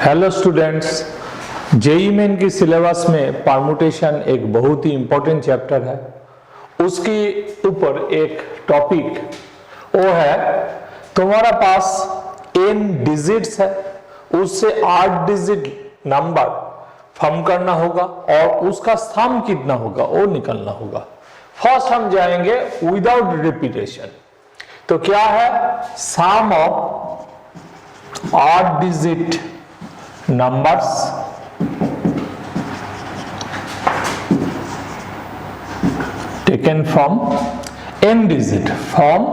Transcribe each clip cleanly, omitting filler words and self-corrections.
Hello students, JEE main की syllabus में permutation एक बहुत ही इंपॉर्टेंट चैप्टर है। उसके ऊपर एक टॉपिक वो है, तुम्हारा पास n डिजिट्स है, उससे 8 डिजिट नंबर फॉर्म करना होगा और उसका सम कितना होगा वो निकलना होगा। फर्स्ट हम जाएंगे विदाउट रिपीटेशन। तो क्या है, sum of 8 digit numbers taken from n digit from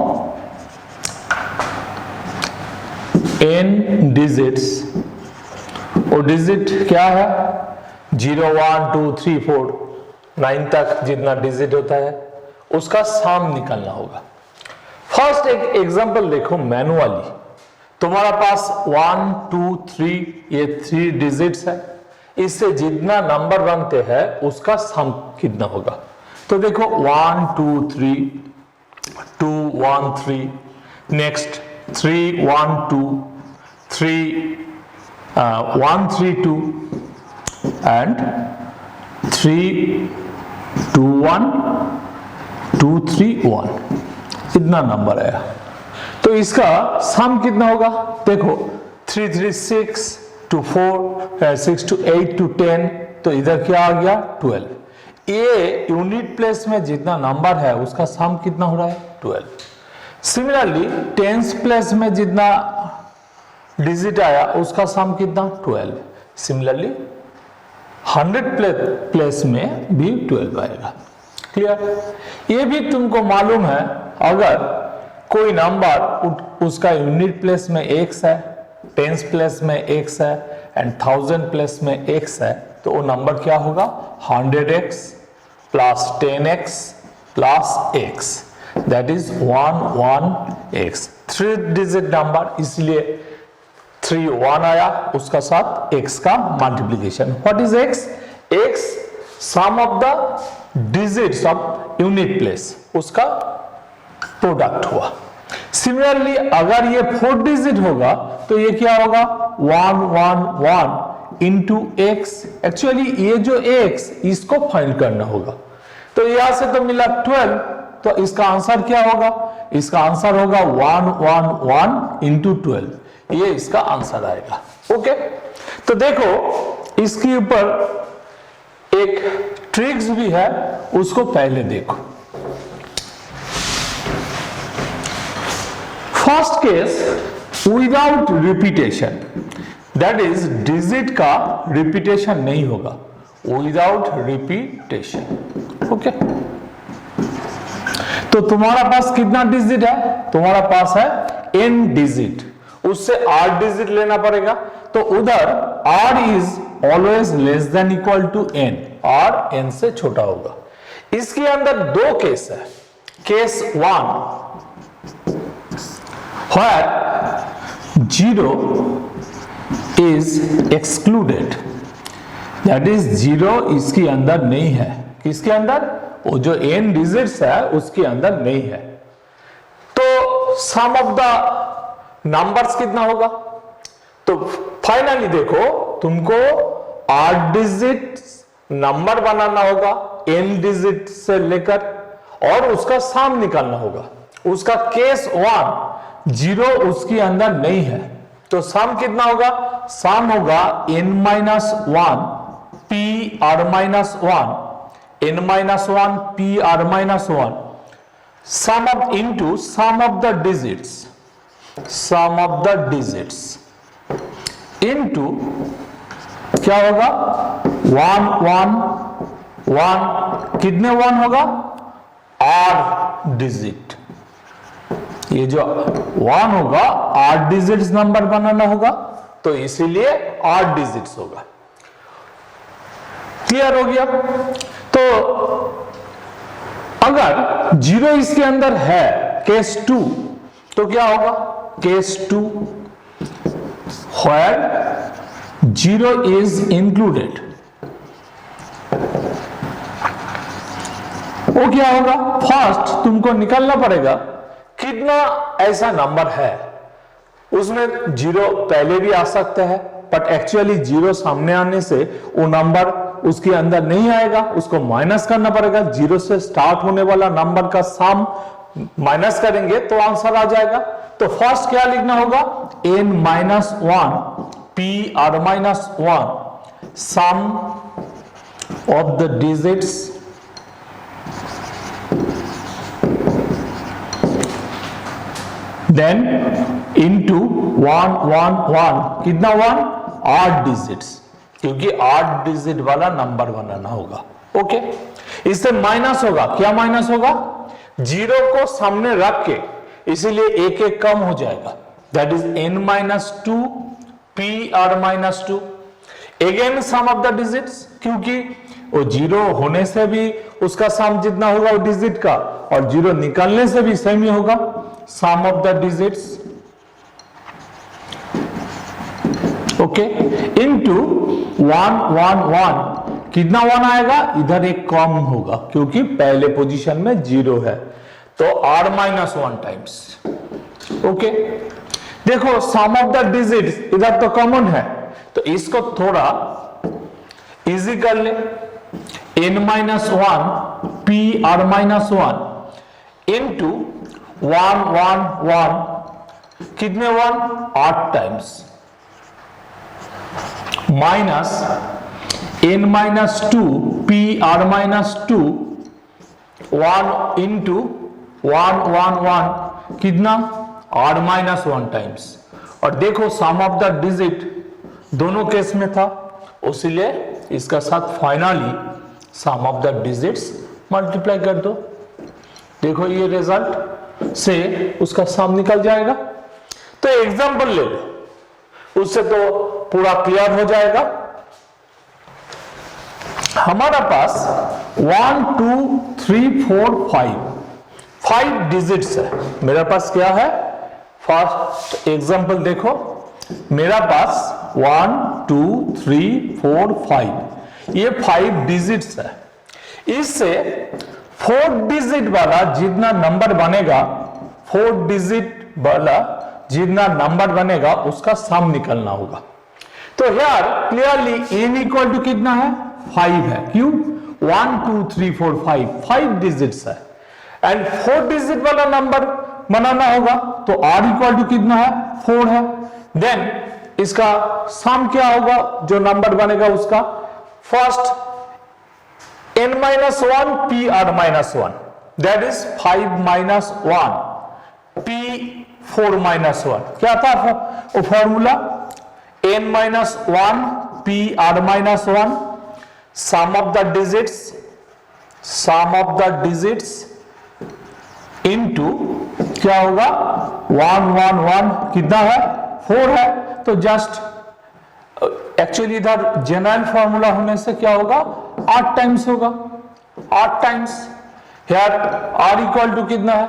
n digits। वो डिजिट क्या है, 0 1 2 3 4 9 तक जितना डिजिट होता है उसका सम निकालना होगा। फर्स्ट एक एग्जांपल देखो मैनुअली। तुम्हारा पास 1 2 3 ये 3 डिजिट्स है, इससे जितना नंबर बनते हैं उसका सम कितना होगा। तो देखो 1 2 3 2 1 3, नेक्स्ट 3 1 2 3 1 3 2 एंड 3 2 1 2 3 1, इतना नंबर आया। तो इसका सम कितना होगा, देखो 3 3 6 2 4 6 2 8 2 10, तो इधर क्या आ गया 12। ये यूनिट प्लेस में जितना नंबर है उसका सम कितना हो रहा है 12। सिमिलरली टेंस प्लेस में जितना डिजिट आया उसका सम कितना 12। सिमिलरली 100 प्लेस में भी 12 आएगा। क्लियर। ये भी तुमको मालूम है, अगर कोई नंबर उसका यूनिट प्लेस में x है, टेंस प्लेस में x है एंड 1000 प्लेस में x है, तो वो नंबर क्या होगा 100x plus 10x plus x, that is 11x। 3 digit number, इसलिए 3 1 आया, उसका साथ x का multiplication. What is x? x sum of the digits of unit place, उसका प्रोडक्ट हुआ। सिमिलरली अगर ये 4 डिजिट होगा तो ये क्या होगा 1 1 1 इंटू x। एक्चुअली ये जो x इसको फाइंड करना होगा, तो यहां से तो मिला 12, तो इसका आंसर क्या होगा, इसका आंसर होगा 1 1 1 इंटू 12, ये इसका आंसर आएगा। ओके, तो देखो इसके ऊपर एक ट्रिक्स भी है, उसको पहले देखो। First case without repetition, that is digit का रिपीटेशन नहीं होगा, विदाउट रिपीटेशन। ओके, तो तुम्हारा पास कितना डिजिट है, तुम्हारा पास है n डिजिट, उससे 8 डिजिट लेना पड़ेगा। तो उधर r is always less than equal to n, r n से छोटा होगा। इसके अंदर दो केस है। Case 1 where 0 is excluded, that is 0 इसके अंदर नहीं है। किसके अंदर? वो जो n डिजिट्स है उसके अंदर नहीं है। तो सम ऑफ द नंबर्स कितना होगा, तो फाइनली देखो तुमको 8 डिजिट नंबर बनाना होगा n डिजिट से लेकर, और उसका सम निकालना होगा। उसका केस 1 0 उसके अंदर नहीं है, तो सम कितना होगा, सम होगा n minus 1 p r minus 1 n minus 1 p r minus 1, sum of into sum of the digits, sum of the digits into क्या होगा 1 1 1, कितने 1 होगा r डिजिट। ये जो 1 होगा 8 डिजिट्स नंबर बनाना होगा, तो इसीलिए 8 डिजिट्स होगा। क्लियर हो गया। तो अगर 0 इसके अंदर है, केस 2, तो क्या होगा केस 2 where 0 is included, वो क्या होगा, फर्स्ट तुमको निकालना पड़ेगा कितना ऐसा नंबर है उसमें 0 पहले भी आ सकता है बट एक्चुअली जीरो सामने आने से वो नंबर उसके अंदर नहीं आएगा, उसको माइनस करना पड़ेगा। जीरो से स्टार्ट होने वाला नंबर का सम माइनस करेंगे तो आंसर आ जाएगा। तो फर्स्ट क्या लिखना होगा, n minus one P R minus one sum of the digits then into one one one, कितना वन, 8 डिजिट्स, क्योंकि 8 डिजिट वाला नंबर बनाना होगा। ओके, इससे माइनस होगा, क्या माइनस होगा, जीरो को सामने रख के, इसीलिए एक एक कम हो जाएगा। That is n minus two P R minus two, again sum of the digits, क्योंकि वो जीरो होने से भी उसका सम जितना होगा वो डिजिट का, और जीरो निकलने से भी सेम ही होगा, sum of the digits, okay, into one one one, कितना वन आएगा, इधर एक कम होगा क्योंकि पहले पोजीशन में जीरो है, तो r minus one times. Okay, देखो सम ऑफ द डिजिट्स इधर तो कॉमन है, तो इसको थोड़ा इजी कर ले, n minus one P R minus one into one one one, कितने one, 8 times, minus n minus two P R minus two one into one one one, कितना, r माइनस वन टाइम्स। और देखो sum of the digit दोनों case में था, इसलिए इसका साथ finally sum of the digits multiply कर दो, देखो ये रिजल्ट से उसका सम निकल जाएगा। तो एग्जांपल ले लो, उससे तो पूरा क्लियर हो जाएगा। हमारा पास 1 2 3 4 5 डिजिट्स है, मेरा पास क्या है, फर्स्ट एग्जांपल देखो, मेरा पास 1 2 3 4 5, ये 5 डिजिट्स है। इससे 4 डिजिट वाला जितना नंबर बनेगा, 4 डिजिट वाला जितना नंबर बनेगा उसका सम निकलना होगा। तो यार क्लियरली n इक्वल टू कितना है, 5 है, क्यों, 1 2 3 4 5 डिजिट्स है, एंड 4 डिजिट वाला नंबर बनाना होगा, तो r इक्वल टू कितना है, 4 है। देन इसका सम क्या होगा, जो नंबर बनेगा उसका, first n minus one P R minus one, that is 5 minus one P 4 minus one, क्या था वो formula, n minus one P R minus one, sum of the digits into क्या होगा, 1 1 1, कितना है, 4 है, तो जस्ट एक्चुअली इधर जनरल फॉर्मूला होने से क्या होगा, 8 टाइम्स होगा, 8 टाइम्स। यार r इक्वल टू कितना है,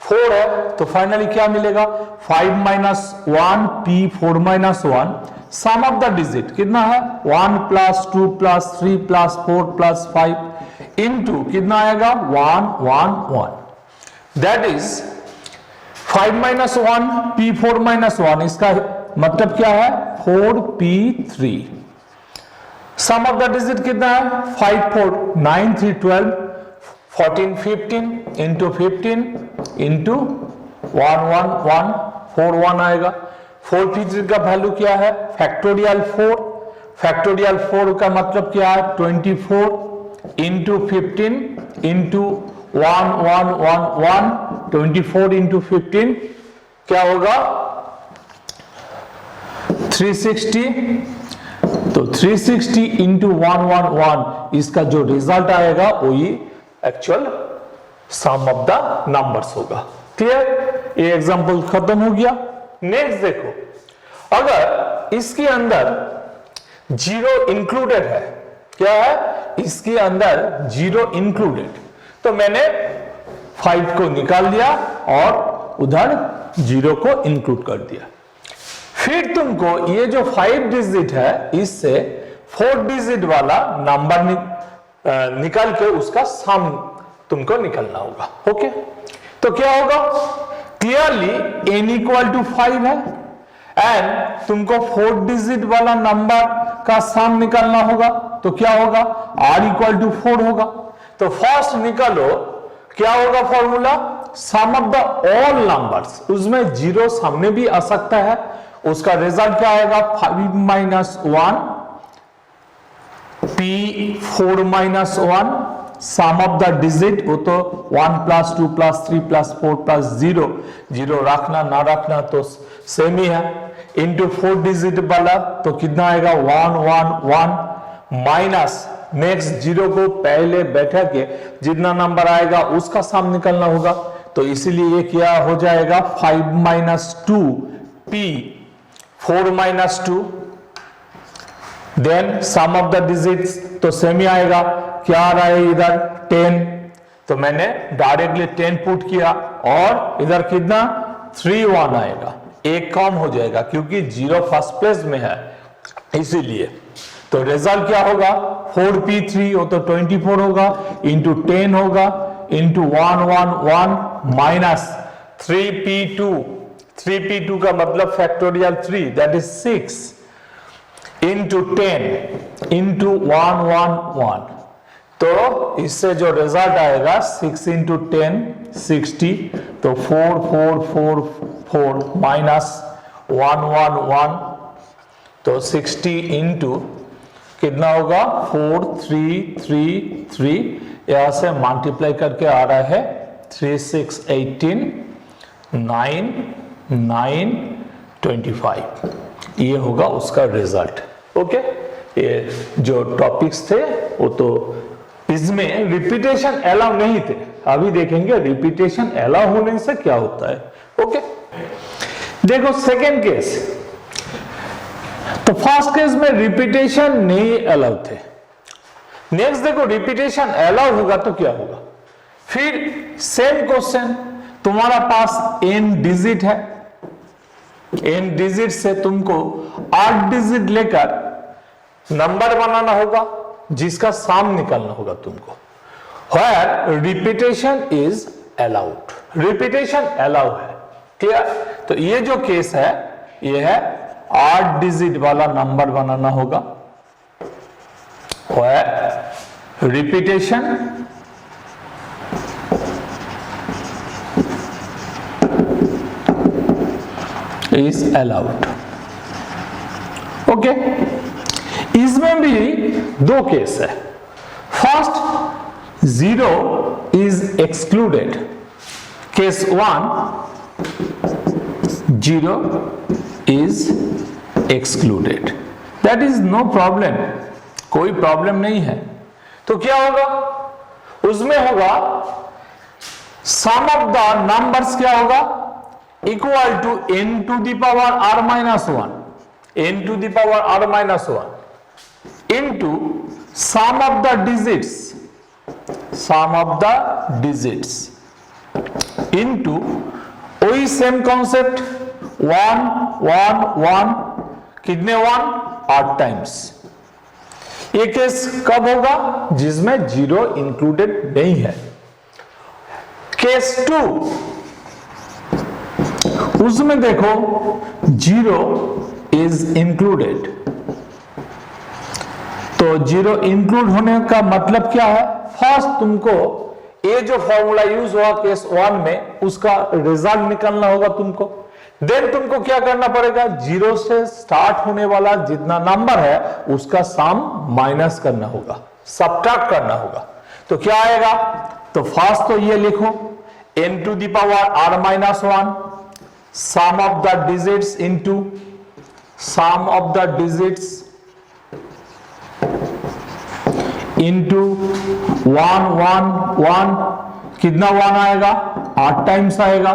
4 है, तो फाइनली क्या मिलेगा, 5 minus one P 4 minus one, sum of the digit कितना है, 1 plus 2 plus 3 plus 4 plus 5 into कितना आएगा, 1 1 1, that is 5 minus one P 4 minus one, इसका मतलब क्या है, 4 P 3, sum of the digit कितना है, 5 4 9 3 12 14 15 इंटू 15 इंटू 1 1 1 4 1 आएगा। 4 3 का वैल्यू क्या है, फैक्टोरियल 4, फैक्टोरियल 4 का मतलब क्या है, 24 इंटू 15 इंटू 1 1 1 1, 24 इंटू 15 क्या होगा, 360, तो 360 इंटू 1 1 1, इसका जो रिजल्ट आएगा वही actual sum of the numbers होगा। क्लियर, ये एग्जांपल खत्म हो गया। नेक्स्ट देखो, अगर इसके अंदर जीरो इंक्लूडेड है, क्या है, इसके अंदर जीरो इंक्लूडेड, तो मैंने 5 को निकाल दिया और उधर जीरो को इंक्लूड कर दिया। फिर तुमको ये जो 5 डिजिट है, इससे 4 डिजिट वाला नंबर निकाल के उसका सम तुमको निकालना होगा। ओके, तो क्या होगा, क्लियरली n इक्वल टू 5 है एंड तुमको 4 डिजिट वाला नंबर का सम निकालना होगा, तो क्या होगा, r इक्वल टू 4 होगा। तो फर्स्ट निकालो, क्या होगा formula, sum of the all numbers, उसमें जीरो सामने भी आ सकता है, उसका रिजल्ट क्या आएगा, 5 minus 1 p4 minus 1, sum of the digit, वो तो 1 plus 2 plus 3 plus 4 plus 0, zero रखना ना रखना तो सेम ही है, इंटू 4 डिजिट वाला तो कितना आएगा 1 1 1 माइनस नेक्स्ट जीरो को पहले बैठा के जितना नंबर आएगा उसका सम निकलना होगा, तो इसीलिए ये क्या हो जाएगा 5 minus 2 p 4 minus 2, then sum of the digits तो सेम ही आएगा, क्या आ रहा है इधर 10, तो मैंने डायरेक्टली 10 पुट किया और इधर कितना 3 1 आएगा, एक कम हो जाएगा क्योंकि जीरो फर्स्ट प्लेस में है इसीलिए। तो रिजल्ट क्या होगा 4p3 वो तो 24 होगा, इंटू 10 होगा, इंटू 1 1 1 माइनस 3p2, 3p2 का मतलब factorial 3 that is 6 into 10 into 1 1 1, तो इससे जो रिजल्ट आएगा 6 इंटू 10 60, तो 4 4 4 4 माइनस 1 1 1, तो 60 इंटू कितना होगा 4 3 3 3, यहां से मल्टीप्लाई करके आ रहा है 3 6 18 9 9 25, ये होगा उसका रिजल्ट। ओके, ये जो टॉपिक्स थे वो तो इसमें रिपीटेशन अलाउ नहीं थे, अभी देखेंगे रिपीटेशन अलाउ होने से क्या होता है। ओके, देखो सेकेंड केस, तो फर्स्ट केस में रिपीटेशन नहीं अलाउ थे, नेक्स्ट देखो रिपीटेशन अलाउ होगा तो क्या होगा, फिर सेम क्वेश्चन, तुम्हारा पास n डिजिट है, n डिजिट से तुमको 8 डिजिट लेकर नंबर बनाना होगा जिसका सम निकालना होगा तुमको, where repetition is allowed, repetition allow है, क्लियर। तो ये जो केस है ये है 8 डिजिट वाला नंबर बनाना होगा, where repetition is allowed. Okay, इसमें भी दो केस है, first 0 is excluded, case 1 0 is excluded, that is no problem, कोई प्रॉब्लम नहीं है। तो क्या होगा उसमें होगा सम ऑफ द नंबर्स क्या होगा equal to n to the power r minus 1, n to the power r minus 1 into sum of the digits, sum of the digits into वही सेम कॉन्सेप्ट 1 1 1, कितने 1 8 टाइम्स। ये case कब होगा जिसमें 0 included नहीं है। केस 2, उसमें देखो 0 इज इंक्लूडेड, तो 0 इंक्लूड होने का मतलब क्या है, फर्स्ट तुमको ये जो फॉर्मूला यूज हुआ केस 1 में उसका रिजल्ट निकालना होगा तुमको, देन तुमको क्या करना पड़ेगा 0 से स्टार्ट होने वाला जितना नंबर है उसका सम माइनस करना होगा, सबट्रैक्ट करना होगा। तो क्या आएगा, तो फर्स्ट तो ये लिखो n to the power r minus 1, sum of the digits into sum of the digits into 1 1 1, कितना 1 आएगा 8 टाइम्स आएगा,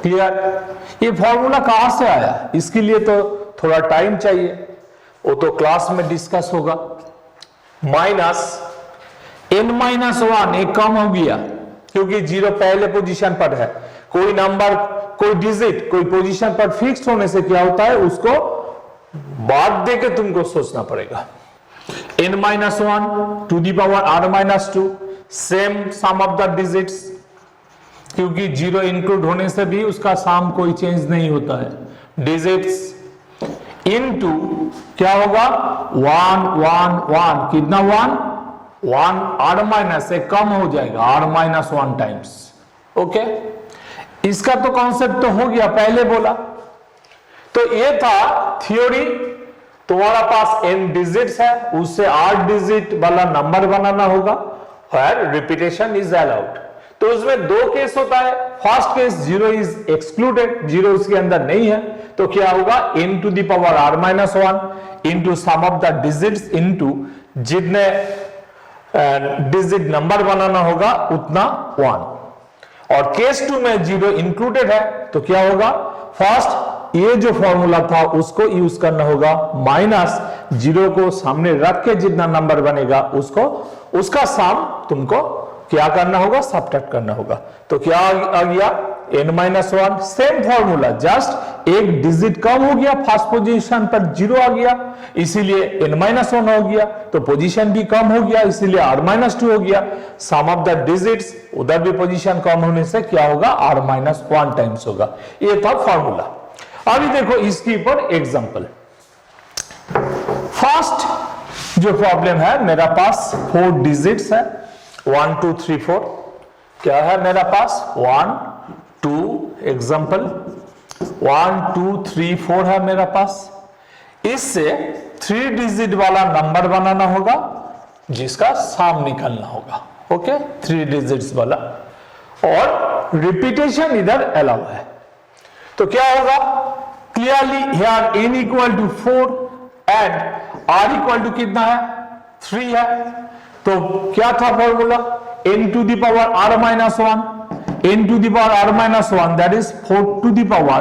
क्लियर। ये फॉर्मूला कहां से आया, इसके लिए तो थोड़ा टाइम चाहिए, वो तो क्लास में डिस्कस होगा। माइनस n माइनस 1 एक कम हो गया क्योंकि 0 पहले पोजीशन पर है, कोई नंबर कोई डिजिट कोई पोजीशन पर फिक्स होने से क्या होता है उसको बाद देके तुमको सोचना पड़ेगा। n minus 1 to the power r minus 2, same sum of the digits क्योंकि 0 इंक्लूड होने से भी उसका साम कोई चेंज नहीं होता है। डिजिट्स इनटू क्या होगा 1 1 1, कितना 1 r माइनस से कम हो जाएगा, r-1 टाइम्स। ओके, इसका तो कॉन्सेप्ट तो हो गया, पहले बोला। तो ये था थ्योरी। तुम्हारा पास n डिजिट्स है, उससे 8 डिजिट वाला नंबर बनाना होगा, where repetition is allowed। तो उसमें दो केस होता है। फर्स्ट केस 0 इज एक्सक्लूडेड, 0 उसके अंदर नहीं है, तो क्या होगा n to the power r-1 into sum of the digits into जितने डिजिट नंबर बनाना होगा उतना 1। और केस 2 में 0 इंक्लूडेड है, तो क्या होगा फर्स्ट ये जो फॉर्मूला था उसको यूज करना होगा, माइनस 0 को सामने रख के जितना नंबर बनेगा उसको, उसका सम तुमको क्या करना होगा, सबट्रैक्ट करना होगा। तो क्या आ गया n-1, सेम फॉर्मूला, जस्ट एक डिजिट कम हो गया, फर्स्ट पोजीशन पर 0 आ गया इसीलिए n-1 हो गया, तो पोजीशन भी कम हो गया इसीलिए r-2 हो गया। सम ऑफ द डिजिट्स, उधर भी पोजीशन कम होने से क्या होगा r-1 टाइम्स होगा। ये था फॉर्मूला। अभी देखो इसके ऊपर एग्जांपल। फर्स्ट जो प्रॉब्लम है, मेरा पास 4 डिजिट्स है, 1 2 3 4। क्या है मेरा पास 1 2, एग्जांपल 1 2 3 4 है मेरा पास। इससे 3 डिजिट वाला नंबर बनाना होगा जिसका सम निकालना होगा। ओके, 3 डिजिट्स वाला, और रिपीटेशन इधर अलाउ है। तो क्या होगा, clearly here n equal to 4 and r equal to कितना है 3 है। तो क्या था formula, n to the power r-1, n to the power r-1 that is 4 to the power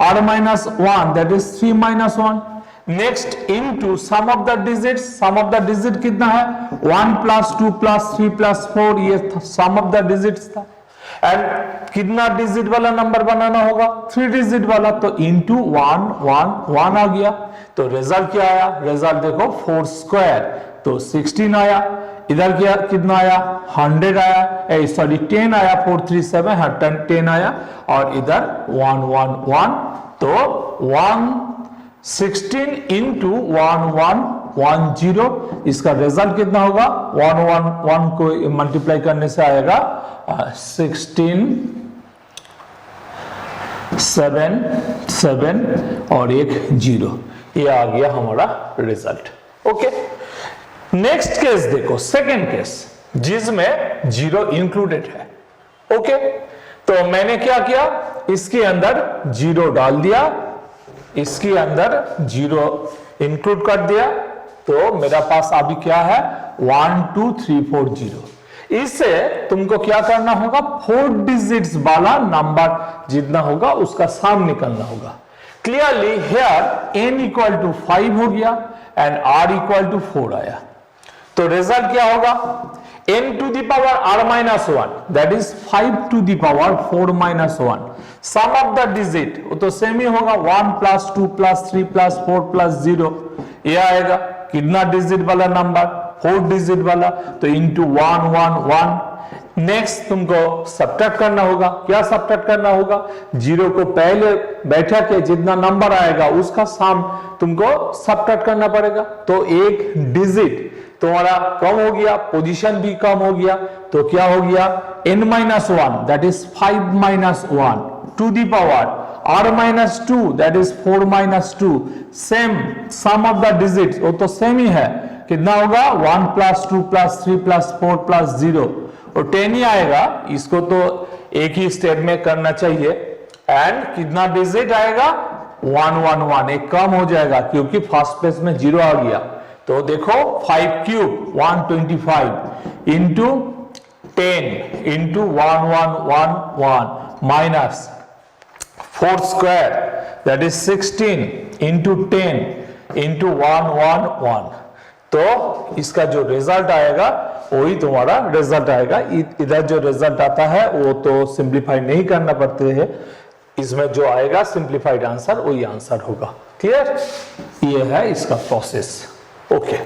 r-1 that is 3-1। Next into sum of the digits, sum of the digit कितना है 1 + 2 + 3 + 4, ये sum of the digits था। And कितना digit वाला number बनाना होगा 3 digit वाला, तो इंटू 1 1 1 आ गया। तो रिजल्ट क्या आया, रिजल्ट देखो 4 स्क्वायर, तो 16 आया। इधर क्या कितना आया 100 आया, सॉरी 10 आया, 4 3 7 है, 10 आया। और इधर 1 1 1, तो 116 इंटू 1 1 1 0, इसका रिजल्ट कितना होगा 1 1 1 को मल्टीप्लाई करने से आएगा 16 7 7 और एक 0, ये आ गया हमारा रिजल्ट। ओके, नेक्स्ट केस देखो, सेकेंड केस जिसमें 0 इंक्लूडेड है। ओके, तो मैंने क्या किया, इसके अंदर 0 डाल दिया, इसके अंदर 0 इंक्लूड कर दिया, तो मेरा पास अभी क्या है 1 2 3 4 0। इससे तुमको क्या करना होगा, 4 डिजिट्स वाला नंबर जितना होगा उसका सम निकालना होगा। Clearly here n equal to 5 हो गया एंड r इक्वल टू 4 आया। तो रिजल्ट क्या होगा, n to the power r-1 that is 5 to the power 4-1। Sum of the digit वो तो सेम ही होगा, 1 + 2 + 3 + 4 + 0, ये आएगा कितना डिजिट वाला नंबर 4 डिजिट वाला, तो इंटू 1 1 1। नेक्स्ट तुमको सब्ट्रैक्ट करना होगा। क्या सब्ट्रैक्ट करना होगा, 0 को पहले बैठा के जितना नंबर आएगा उसका सम तुमको सब्ट्रैक्ट करना पड़ेगा। तो एक डिजिट तुम्हारा कम हो गया, पोजीशन भी कम हो गया, तो क्या हो गया n-1 that is 5-1 to the power r-2 that is 4-2। Same sum of the digits वो तो सेम ही है, कितना होगा 1 + 2 + 3 + 4 + 0 और 10 ही आएगा। इसको तो एक ही स्टेप में करना चाहिए। एंड कितना डिजिट आएगा 1 1 1, एक कम हो जाएगा क्योंकि फर्स्ट पेज में 0 आ गया। तो देखो 5 cube 125 into 10 into 1 1 1 1 minus 4 square that is 16 into 10 into 1 1 1। तो इसका जो रिजल्ट आएगा वही तुम्हारा रिजल्ट आएगा। इधर जो रिजल्ट आता है वो तो सिंप्लीफाई नहीं करना पड़ते हैं, इसमें जो आएगा सिंप्लीफाइड आंसर वही आंसर होगा। क्लियर, ये है इसका प्रोसेस। ओके।